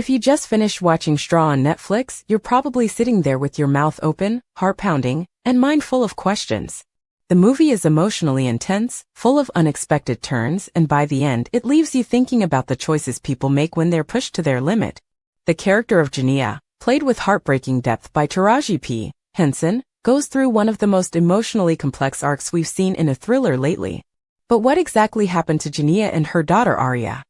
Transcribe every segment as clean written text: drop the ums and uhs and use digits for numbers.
If you just finished watching Straw on Netflix, you're probably sitting there with your mouth open, heart pounding, and mind full of questions. The movie is emotionally intense, full of unexpected turns, and by the end, it leaves you thinking about the choices people make when they're pushed to their limit. The character of Janiyah, played with heartbreaking depth by Taraji P. Henson, goes through one of the most emotionally complex arcs we've seen in a thriller lately. But what exactly happened to Janiyah and her daughter Aria?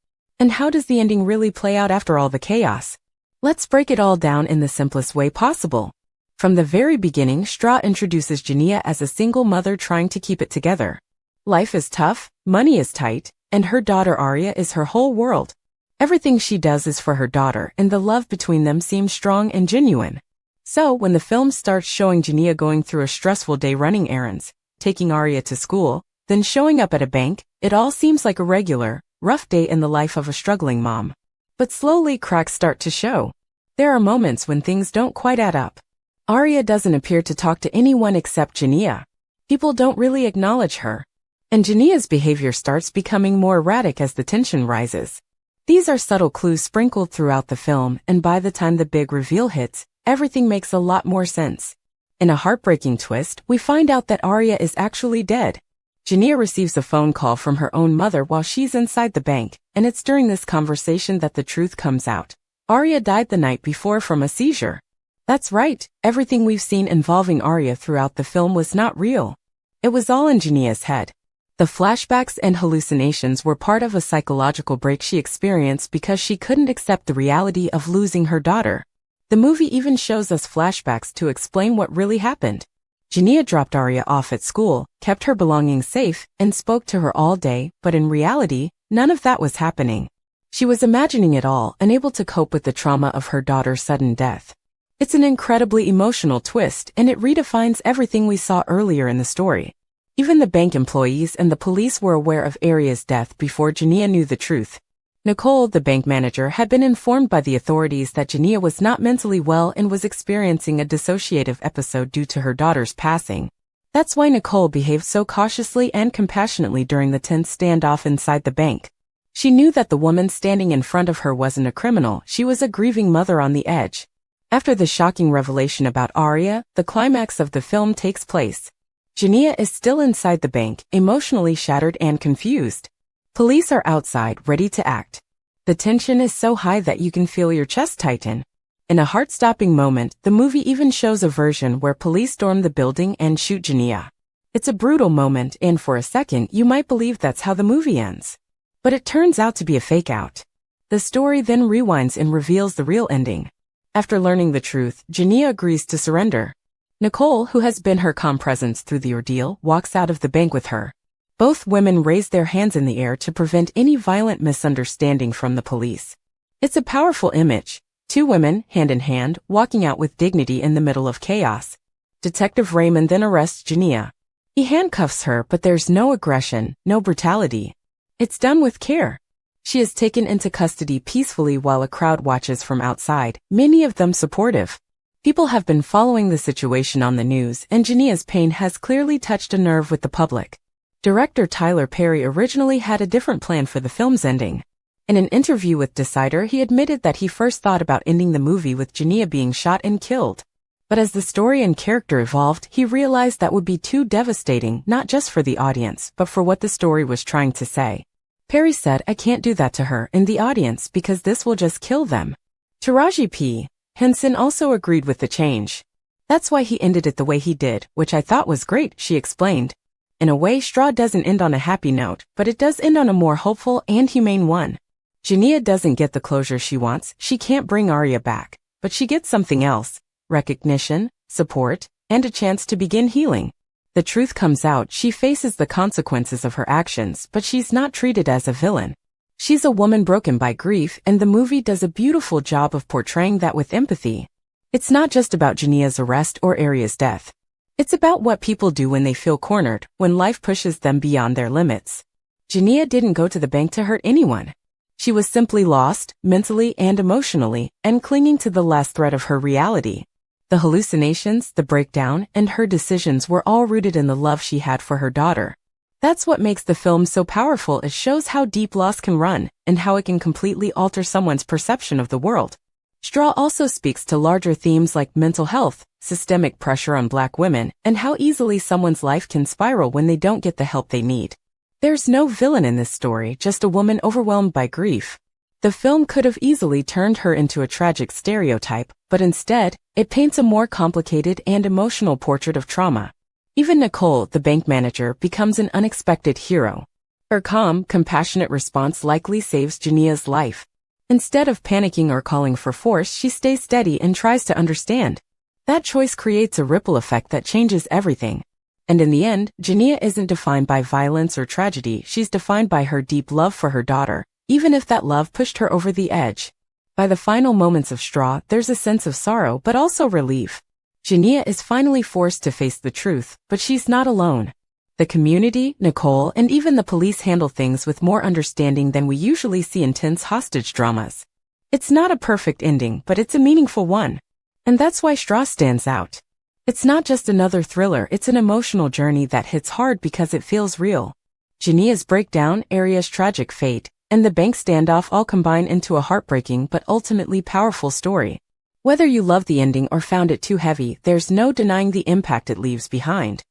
And how does the ending really play out after all the chaos? Let's break it all down in the simplest way possible. From the very beginning, Straw introduces Janiyah as a single mother trying to keep it together. Life is tough, money is tight, and her daughter Aria is her whole world. Everything she does is for her daughter, and the love between them seems strong and genuine. So, when the film starts showing Janiyah going through a stressful day running errands, taking Aria to school, then showing up at a bank, it all seems like a regular, rough day in the life of a struggling mom. But slowly cracks start to show. There are moments when things don't quite add up. Aria doesn't appear to talk to anyone except Janiyah. People don't really acknowledge her. And Janiyah's behavior starts becoming more erratic as the tension rises. These are subtle clues sprinkled throughout the film, and by the time the big reveal hits, everything makes a lot more sense. In a heartbreaking twist, we find out that Aria is actually dead. Janiyah receives a phone call from her own mother while she's inside the bank, and it's during this conversation that the truth comes out. Aria died the night before from a seizure. That's right, everything we've seen involving Aria throughout the film was not real. It was all in Janiyah's head. The flashbacks and hallucinations were part of a psychological break she experienced because she couldn't accept the reality of losing her daughter. The movie even shows us flashbacks to explain what really happened. Janiyah dropped Aria off at school, kept her belongings safe, and spoke to her all day, but in reality, none of that was happening. She was imagining it all, unable to cope with the trauma of her daughter's sudden death. It's an incredibly emotional twist, and it redefines everything we saw earlier in the story. Even the bank employees and the police were aware of Aria's death before Janiyah knew the truth. Nicole, the bank manager, had been informed by the authorities that Janiyah was not mentally well and was experiencing a dissociative episode due to her daughter's passing. That's why Nicole behaved so cautiously and compassionately during the tense standoff inside the bank. She knew that the woman standing in front of her wasn't a criminal, she was a grieving mother on the edge. After the shocking revelation about Aria, the climax of the film takes place. Janiyah is still inside the bank, emotionally shattered and confused. Police are outside, ready to act. The tension is so high that you can feel your chest tighten. In a heart-stopping moment, the movie even shows a version where police storm the building and shoot Janiyah. It's a brutal moment, and for a second you might believe that's how the movie ends. But it turns out to be a fake-out. The story then rewinds and reveals the real ending. After learning the truth, Janiyah agrees to surrender. Nicole, who has been her calm presence through the ordeal, walks out of the bank with her. Both women raise their hands in the air to prevent any violent misunderstanding from the police. It's a powerful image. Two women, hand in hand, walking out with dignity in the middle of chaos. Detective Raymond then arrests Janiyah. He handcuffs her, but there's no aggression, no brutality. It's done with care. She is taken into custody peacefully while a crowd watches from outside, many of them supportive. People have been following the situation on the news, and Janiyah's pain has clearly touched a nerve with the public. Director Tyler Perry originally had a different plan for the film's ending. In an interview with Decider, he admitted that he first thought about ending the movie with Janiyah being shot and killed. But as the story and character evolved, he realized that would be too devastating, not just for the audience, but for what the story was trying to say. Perry said, "I can't do that to her and the audience because this will just kill them." Taraji P. Henson also agreed with the change. "That's why he ended it the way he did, which I thought was great," she explained. In a way, Straw doesn't end on a happy note, but it does end on a more hopeful and humane one. Janiyah doesn't get the closure she wants, she can't bring Aria back, but she gets something else: recognition, support, and a chance to begin healing. The truth comes out, she faces the consequences of her actions, but she's not treated as a villain. She's a woman broken by grief, and the movie does a beautiful job of portraying that with empathy. It's not just about Janiyah's arrest or Aria's death. It's about what people do when they feel cornered, when life pushes them beyond their limits. Janiyah didn't go to the bank to hurt anyone. She was simply lost, mentally and emotionally, and clinging to the last thread of her reality. The hallucinations, the breakdown, and her decisions were all rooted in the love she had for her daughter. That's what makes the film so powerful. It shows how deep loss can run, and how it can completely alter someone's perception of the world. Straw also speaks to larger themes like mental health, systemic pressure on Black women, and how easily someone's life can spiral when they don't get the help they need. There's no villain in this story, just a woman overwhelmed by grief. The film could have easily turned her into a tragic stereotype, but instead, it paints a more complicated and emotional portrait of trauma. Even Nicole, the bank manager, becomes an unexpected hero. Her calm, compassionate response likely saves Janiyah's life. Instead of panicking or calling for force, she stays steady and tries to understand. That choice creates a ripple effect that changes everything. And in the end, Janiyah isn't defined by violence or tragedy, she's defined by her deep love for her daughter, even if that love pushed her over the edge. By the final moments of Straw, there's a sense of sorrow but also relief. Janiyah is finally forced to face the truth, but she's not alone. The community, Nicole, and even the police handle things with more understanding than we usually see in tense hostage dramas. It's not a perfect ending, but it's a meaningful one. And that's why Straw stands out. It's not just another thriller, it's an emotional journey that hits hard because it feels real. Janiyah's breakdown, Aria's tragic fate, and the bank standoff all combine into a heartbreaking but ultimately powerful story. Whether you loved the ending or found it too heavy, there's no denying the impact it leaves behind.